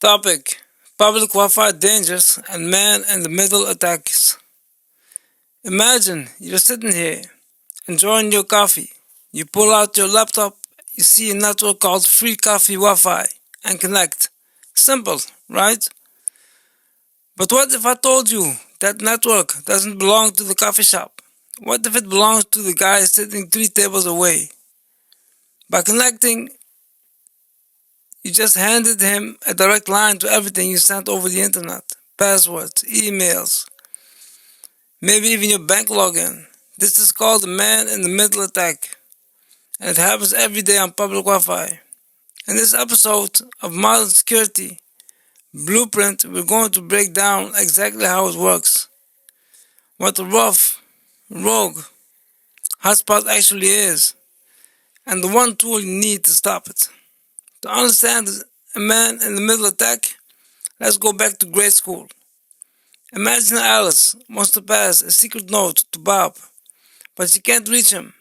Topic: Public Wi-Fi dangers and man-in-the-middle attacks. Imagine you're sitting here, enjoying your coffee. You pull out your laptop, you see a network called Free Coffee Wi-Fi, and connect. Simple, right? But what if I told you that network doesn't belong to the coffee shop? What if it belongs to the guy sitting 3 tables away? By connecting, you just handed him a direct line to everything you sent over the internet. Passwords, emails, maybe even your bank login. This is called the man-in-the-middle attack, and it happens every day on public Wi-Fi. In this episode of Modern Security Blueprint, we're going to break down exactly how it works, what the rogue hotspot actually is, and the one tool you need to stop it. To understand a man-in-the-middle attack, let's go back to grade school. Imagine Alice wants to pass a secret note to Bob, but she can't reach him,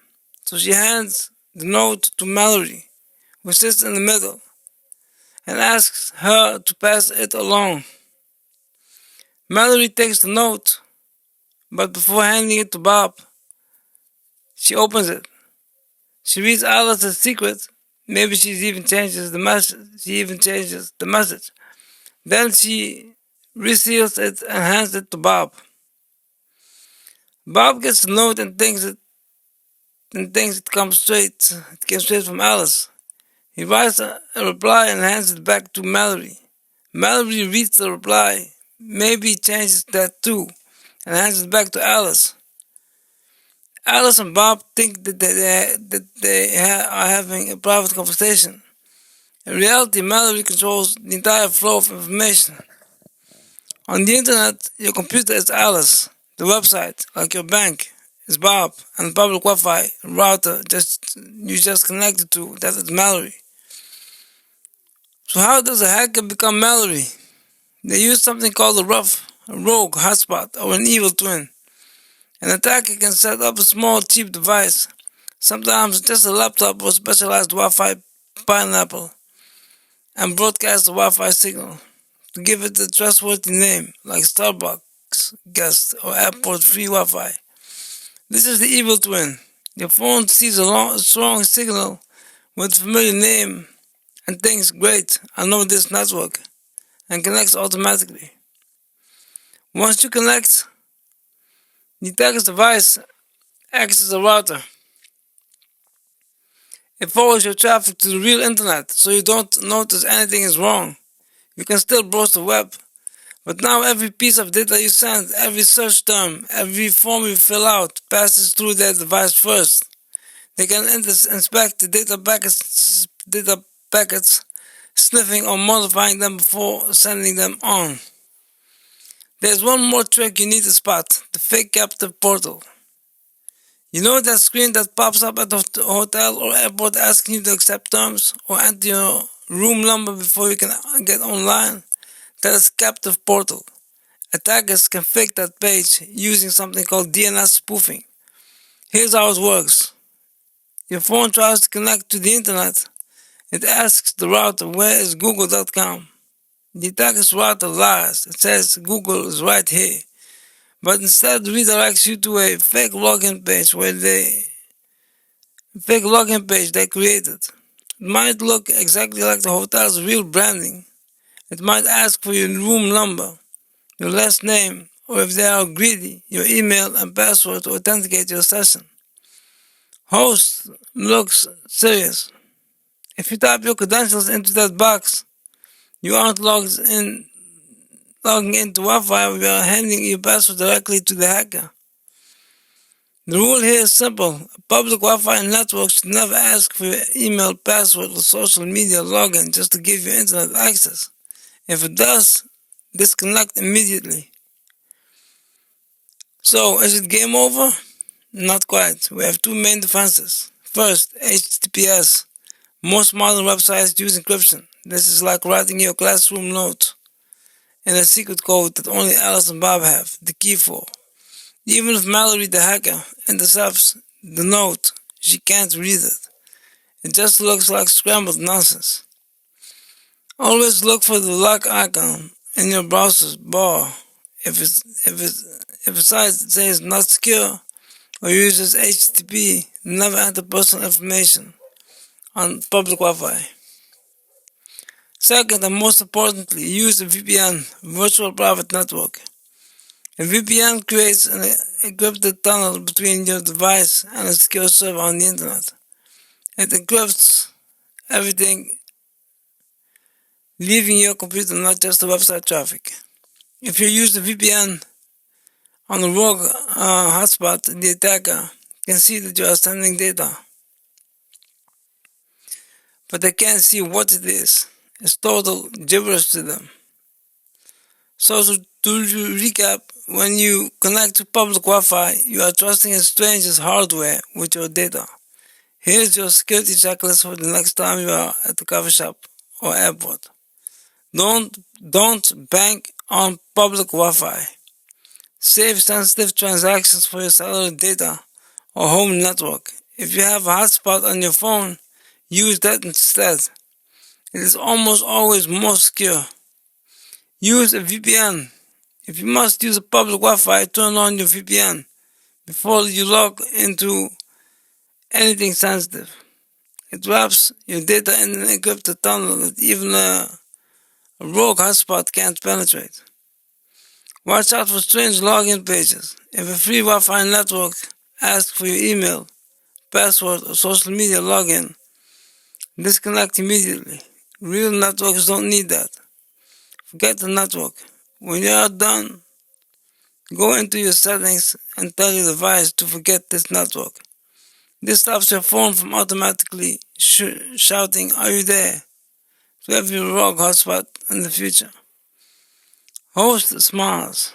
so she hands the note to Mallory, who sits in the middle, and asks her to pass it along. Mallory takes the note, but before handing it to Bob, she opens it. She reads Alice's secret. Maybe she even changes the message. Then she reseals it and hands it to Bob. Bob gets the note and thinks it came straight from Alice. He writes a reply and hands it back to Mallory. Mallory reads the reply, maybe changes that too, and hands it back to Alice. Alice and Bob think that they are having a private conversation. In reality, Mallory controls the entire flow of information. On the internet, your computer is Alice. The website, like your bank, is Bob, and the public Wi-Fi router you just connected to, that is Mallory. So how does a hacker become Mallory? They use something called a rogue hotspot, or an evil twin. An attacker can set up a small, cheap device, sometimes just a laptop or specialized Wi-Fi pineapple, and broadcast the Wi-Fi signal to give it a trustworthy name, like Starbucks guest or airport free Wi-Fi. This is the evil twin. Your phone sees a strong signal with a familiar name and thinks, great, I know this network, and connects automatically. Once you connect, the attacker's device acts as a router. It forwards your traffic to the real internet, so you don't notice anything is wrong. You can still browse the web, but now every piece of data you send, every search term, every form you fill out passes through their device first. They can inspect the data packets, sniffing or modifying them before sending them on. There's one more trick you need to spot: the fake captive portal. You know that screen that pops up at the hotel or airport asking you to accept terms or enter your room number before you can get online? That is captive portal. Attackers can fake that page using something called DNS spoofing. Here's how it works. Your phone tries to connect to the internet. It asks the router, where is google.com? The attacker's router lies. It says Google is right here, but instead redirects you to a fake login page they created. It might look exactly like the hotel's real branding. It might ask for your room number, your last name, or if they are greedy, your email and password to authenticate your session. Host looks serious. If you type your credentials into that box, you aren't logging into Wi-Fi. We are handing your password directly to the hacker. The rule here is simple. A public Wi-Fi network should never ask for your email, password, or social media login just to give you internet access. If it does, disconnect immediately. So, is it game over? Not quite. We have two main defenses. First, HTTPS. Most modern websites use encryption. This is like writing your classroom note in a secret code that only Alice and Bob have the key for. Even if Mallory the hacker intercepts the note, she can't read it. It just looks like scrambled nonsense. Always look for the lock icon in your browser's bar. If a site says not secure or uses HTTP, never enter personal information on public Wi-Fi. Second, and most importantly, use a VPN, virtual private network. A VPN creates an encrypted tunnel between your device and a secure server on the internet. It encrypts everything, leaving your computer not just the website traffic. If you use the VPN on a Rogue Hotspot, the attacker can see that you are sending data, but they can't see what it is. It's total gibberish to them. So to recap, when you connect to public Wi-Fi, you are trusting a stranger's hardware with your data. Here's your security checklist for the next time you are at the coffee shop or airport. Don't bank on public Wi-Fi. Save sensitive transactions for your cellular data or home network. If you have a hotspot on your phone, use that instead. It is almost always more secure. Use a VPN. If you must use a public Wi-Fi, turn on your VPN before you log into anything sensitive. It wraps your data in an encrypted tunnel that even a rogue hotspot can't penetrate. Watch out for strange login pages. If a free Wi-Fi network asks for your email, password, or social media login, disconnect immediately. Real networks don't need that. Forget the network. When you are done, go into your settings and tell your device to forget this network. This stops your phone from automatically shouting, "Are you there?" to every rogue hotspot in the future. Host smiles.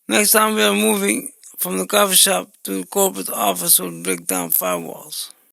Next time we are moving from the coffee shop to the corporate office, we'll break down firewalls.